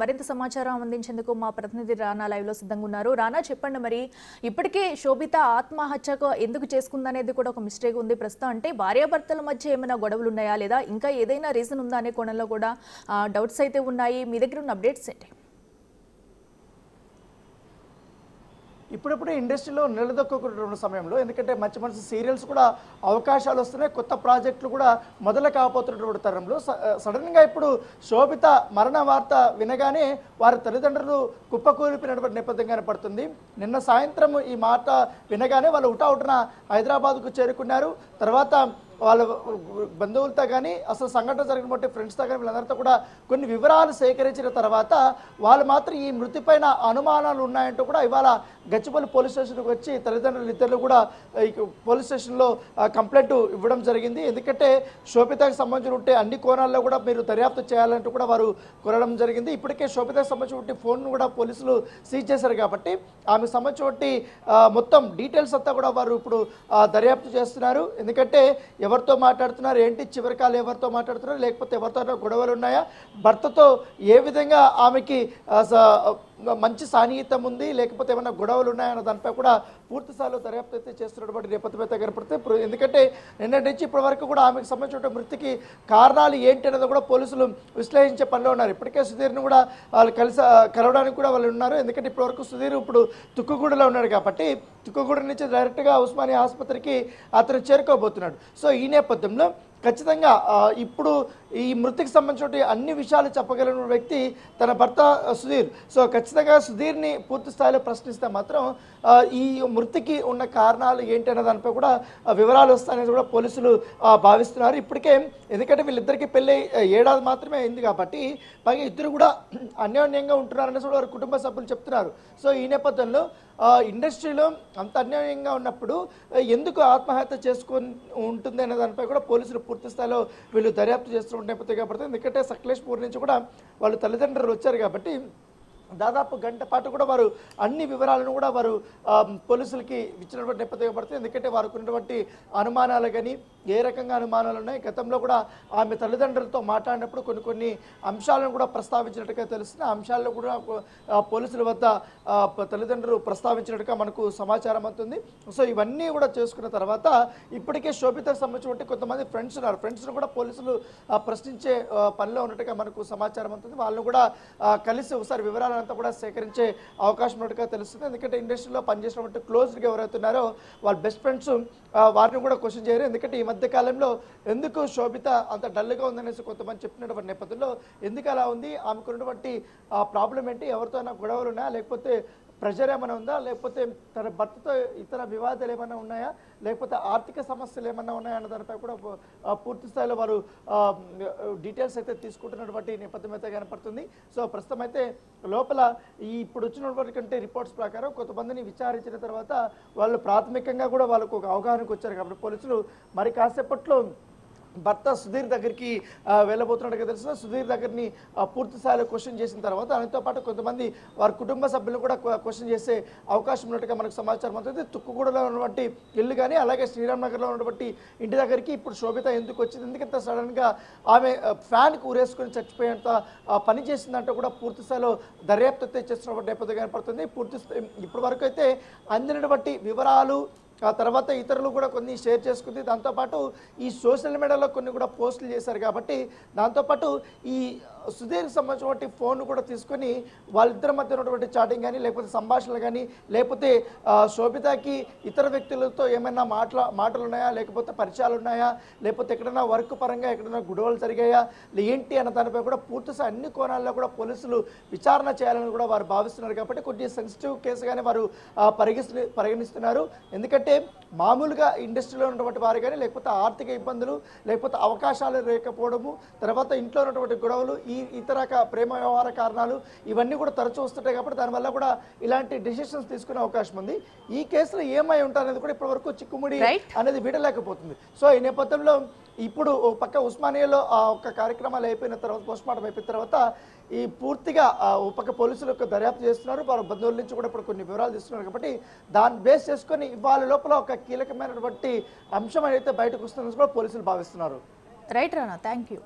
మరింత సమాచారం అందించేందుకు మా ప్రతినిధి రానా లైవ్ లో సిద్ధంగా ఉన్నారు. రానా, చెప్పండి, మరి ఇప్పటికే శోభిత ఆత్మహత్యకు ఎందుకు చేసుకుందనేది కూడా ఒక మిస్టేక్ ఉంది ప్రస్తుతం. అంటే భార్యాభర్తల మధ్య ఏమైనా గొడవలు ఉన్నాయా, లేదా ఇంకా ఏదైనా రీజన్ ఉందా అనే కోణంలో కూడా డౌట్స్ అయితే ఉన్నాయి. మీ దగ్గర ఉన్న అప్డేట్స్ ఏంటి? ఇప్పుడిప్పుడు ఇండస్ట్రీలో నిలదొక్కున్న సమయంలో, ఎందుకంటే మంచి మంచి సీరియల్స్ కూడా అవకాశాలు వస్తున్నాయి, కొత్త ప్రాజెక్టులు కూడా మొదలు కాబోతున్నటువంటి తరంలో సడన్గా ఇప్పుడు శోభిత మరణ వార్త వినగానే వారి తల్లిదండ్రులు కుప్పకూలిపోయినటువంటి నేపథ్యం కనపడుతుంది. నిన్న సాయంత్రం ఈ మాట వినగానే వాళ్ళు హుటాహుటిన హైదరాబాద్కు చేరుకున్నారు. తర్వాత వాళ్ళ బంధువులతో కానీ అసలు సంఘటన జరిగిన బట్టి ఫ్రెండ్స్తో కానీ వీళ్ళందరితో కూడా కొన్ని వివరాలు సేకరించిన తర్వాత వాళ్ళు మాత్రం ఈ మృతి పైన అనుమానాలు ఉన్నాయంటూ కూడా ఇవాళ గచ్చిబౌలి పోలీస్ స్టేషన్కి వచ్చి తల్లిదండ్రులు ఇద్దరు కూడా పోలీస్ స్టేషన్లో కంప్లైంట్ ఇవ్వడం జరిగింది. ఎందుకంటే శోభితకు సంబంధించి ఉంటే అన్ని కోణాల్లో కూడా మీరు దర్యాప్తు చేయాలంటూ కూడా వారు కోరడం జరిగింది. ఇప్పటికే శోభితకు సంబంధించిన ఫోన్ను కూడా పోలీసులు సీజ్ చేశారు కాబట్టి ఆమెకు సంబంధించిన మొత్తం డీటెయిల్స్ అంతా కూడా వారు ఇప్పుడు దర్యాప్తు చేస్తున్నారు. ఎందుకంటే ఎవరితో మాట్లాడుతున్నారు ఏంటి, చివరి కాలు ఎవరితో మాట్లాడుతున్నారు, లేకపోతే ఎవరితో గొడవలు ఉన్నాయా, భర్తతో ఏ విధంగా ఆమెకి మంచి సాన్నిహిత్యం ఉంది, లేకపోతే ఏమైనా గొడవలు ఉన్నాయన్న దానిపై కూడా పూర్తి స్థాయిలో దర్యాప్తు అయితే చేస్తున్నటువంటి నేపథ్యం అయితే కనపడుతుంది. ఎందుకంటే నిన్నటి నుంచి ఇప్పటి వరకు కూడా ఆమెకు సంబంధించిన మృతికి కారణాలు ఏంటి అనేది కూడా పోలీసులు విశ్లేషించే పనిలో ఉన్నారు. ఇప్పటికే సుధీర్ని కూడా వాళ్ళు కలవడానికి కూడా వాళ్ళు ఉన్నారు. ఎందుకంటే ఇప్పటివరకు సుధీర్ ఇప్పుడు తుక్కుగూడలో ఉన్నాడు కాబట్టి తుక్కుగూడ నుంచి డైరెక్ట్గా ఉస్మానియా ఆసుపత్రికి అతను చేరుకోబోతున్నాడు. సో ఈ నేపథ్యంలో ఖచ్చితంగా ఇప్పుడు ఈ మృతికి సంబంధించిన అన్ని విషయాలు చెప్పగలిగిన వ్యక్తి తన భర్త సుధీర్. సో ఖచ్చితంగా సుధీర్ని పూర్తి స్థాయిలో ప్రశ్నిస్తే మాత్రం ఈ మృతికి ఉన్న కారణాలు ఏంటి అనే దానిపై కూడా వివరాలు వస్తాయని కూడా పోలీసులు భావిస్తున్నారు. ఇప్పటికే ఎందుకంటే వీళ్ళిద్దరికీ పెళ్ళి ఏడాది మాత్రమే అయింది కాబట్టి పైగా ఇద్దరు కూడా అన్యోన్యంగా ఉంటున్నారనేసి కూడా వారి కుటుంబ సభ్యులు చెప్తున్నారు. సో ఈ నేపథ్యంలో ఇండస్ట్రీలో అంత అన్యాయంగా ఉన్నప్పుడు ఎందుకు ఆత్మహత్య చేసుకొని ఉంటుంది అనే దానిపై కూడా పోలీసులు పూర్తి స్థాయిలో వీళ్ళు దర్యాప్తు చేస్తున్న నేపథ్యం కాబట్టి ఎందుకంటే సకలేష్పూర్ నుంచి కూడా వాళ్ళు తల్లిదండ్రులు వచ్చారు కాబట్టి దాదాపు గంట పాటు కూడా వారు అన్ని వివరాలను కూడా వారు పోలీసులకి ఇచ్చినటువంటి నేపథ్యం పడుతుంది. ఎందుకంటే వారికి ఉన్నటువంటి అనుమానాలు కానీ ఏ రకంగా అనుమానాలు ఉన్నాయి, గతంలో కూడా ఆమె తల్లిదండ్రులతో మాట్లాడినప్పుడు కొన్ని అంశాలను కూడా ప్రస్తావించినట్టుగా తెలుస్తుంది. ఆ అంశాలను కూడా పోలీసుల వద్ద తల్లిదండ్రులు ప్రస్తావించినట్టుగా మనకు సమాచారం అవుతుంది. సో ఇవన్నీ కూడా చేసుకున్న తర్వాత ఇప్పటికే శోభితకు సంబంధించిన కొంతమంది ఫ్రెండ్స్ ఉన్నారు. ఫ్రెండ్స్ను కూడా పోలీసులు ప్రశ్నించే పనిలో ఉన్నట్టుగా మనకు సమాచారం అవుతుంది. వాళ్ళను కూడా కలిసి ఒకసారి వివరాలు అంతా కూడా సేకరించే అవకాశం ఉన్నట్టుగా తెలుస్తుంది. ఎందుకంటే ఇండస్ట్రీలో పనిచేసినటువంటి క్లోజ్గా ఎవరైతున్నారో వాళ్ళ బెస్ట్ ఫ్రెండ్స్ వారిని కూడా క్వశ్చన్ చేయరు. ఎందుకంటే ఈ మధ్య కాలంలో ఎందుకు శోభిత అంత డల్గా ఉందనేసి కొంతమంది చెప్పినటువంటి నేపథ్యంలో ఎందుకు అలా ఉంది, ఆమెకున్నటువంటి ప్రాబ్లం ఏంటి, ఎవరితో గొడవలు ఉన్నాయా, లేకపోతే ప్రెషర్ ఏమైనా ఉందా, లేకపోతే తన భర్తతో ఇతర వివాదాలు ఏమైనా ఉన్నాయా, లేకపోతే ఆర్థిక సమస్యలు ఏమైనా ఉన్నాయా అన్న దానిపై కూడా పూర్తి స్థాయిలో వారు డీటెయిల్స్ అయితే తీసుకుంటున్నటువంటి నేపథ్యం అయితే కనపడుతుంది. సో ప్రస్తుతం అయితే లోపల ఈ ఇప్పుడు వచ్చినటువంటి రిపోర్ట్స్ ప్రకారం కొంతమందిని విచారించిన తర్వాత వాళ్ళు ప్రాథమికంగా కూడా వాళ్ళకు ఒక అవగాహనకు వచ్చారు కాబట్టి పోలీసులు మరి కాసేపట్లో భర్త సుధీర్ దగ్గరికి వెళ్ళబోతున్నట్టుగా తెలుసు. సుధీర్ దగ్గరని పూర్తి స్థాయిలో క్వశ్చన్ చేసిన తర్వాత దానితో పాటు కొంతమంది వారి కుటుంబ సభ్యులు కూడా క్వశ్చన్ చేసే అవకాశం ఉన్నట్టుగా మనకు సమాచారం అవుతుంది. తుక్కుగూడలో ఉన్నటువంటి ఇల్లు కానీ అలాగే శ్రీరామ్ నగర్లో ఉన్నటువంటి ఇంటి దగ్గరికి ఇప్పుడు శోభిత ఎందుకు వచ్చింది, ఎందుకంత సడన్గా ఆమె ఫ్యాన్కి ఊరేసుకొని చచ్చిపోయేంత పని చేసిందంటే కూడా పూర్తి స్థాయిలో దర్యాప్తు అయితే చేస్తున్నటువంటి నేపథ్యం కనపడుతుంది. ఇప్పటి వరకు అయితే అందినటువంటి వివరాలు ఆ తర్వాత ఇతరులు కూడా కొన్ని షేర్ చేసుకుంది. దాంతోపాటు ఈ సోషల్ మీడియాలో కొన్ని కూడా పోస్టులు చేశారు కాబట్టి దాంతోపాటు ఈ సుధీర్కి సంబంధించినటువంటి ఫోన్ కూడా తీసుకొని వాళ్ళిద్దరి మధ్య ఉన్నటువంటి చాటింగ్ కానీ లేకపోతే సంభాషణలు కానీ లేకపోతే శోభితకి ఇతర వ్యక్తులతో ఏమైనా మాటలు ఉన్నాయా, లేకపోతే పరిచయాలు ఉన్నాయా, లేకపోతే ఎక్కడైనా వర్క్ పరంగా ఎక్కడైనా గొడవలు జరిగాయా ఏంటి అన్న దానిపై కూడా పూర్తిగా అన్ని కోణాల్లో కూడా పోలీసులు విచారణ చేయాలని కూడా వారు భావిస్తున్నారు. కాబట్టి కొన్ని సెన్సిటివ్ కేసుగానే వారు పరిగణిస్తున్నారు. ఎందుకంటే మామూలుగా ఇండస్ట్రీలో ఉన్నటువంటి వారు కానీ లేకపోతే ఆర్థిక ఇబ్బందులు లేకపోతే అవకాశాలు లేకపోవడము, తర్వాత ఇంట్లో ఉన్నటువంటి గొడవలు, ఈ ఇతర ప్రేమ వ్యవహార కారణాలు ఇవన్నీ కూడా తరచూ వస్తుంటాయి కాబట్టి దానివల్ల కూడా ఇలాంటి డిసిషన్స్ తీసుకునే అవకాశం ఉంది. ఈ కేసులో ఏమై ఉంటారనేది కూడా ఇప్పటివరకు చిక్కుముడి అనేది వీడలేకపోతుంది. సో ఈ నేపథ్యంలో ఇప్పుడు పక్క ఉస్మానియాలో ఒక కార్యక్రమాలు అయిపోయిన తర్వాత పోస్ట్మార్టం అయిపోయిన తర్వాత ఈ పూర్తిగా పక్క పోలీసులు దర్యాప్తు చేస్తున్నారు. వారు బంధువుల నుంచి కూడా ఇప్పుడు కొన్ని వివరాలు తీసుకున్నారు కాబట్టి దాన్ని బేస్ చేసుకొని ఇవాళ లోపల ఒక కీలకమైనటువంటి అంశం అయితే బయటకు వస్తుందని కూడా పోలీసులు భావిస్తున్నారు. Right Rana, thank you.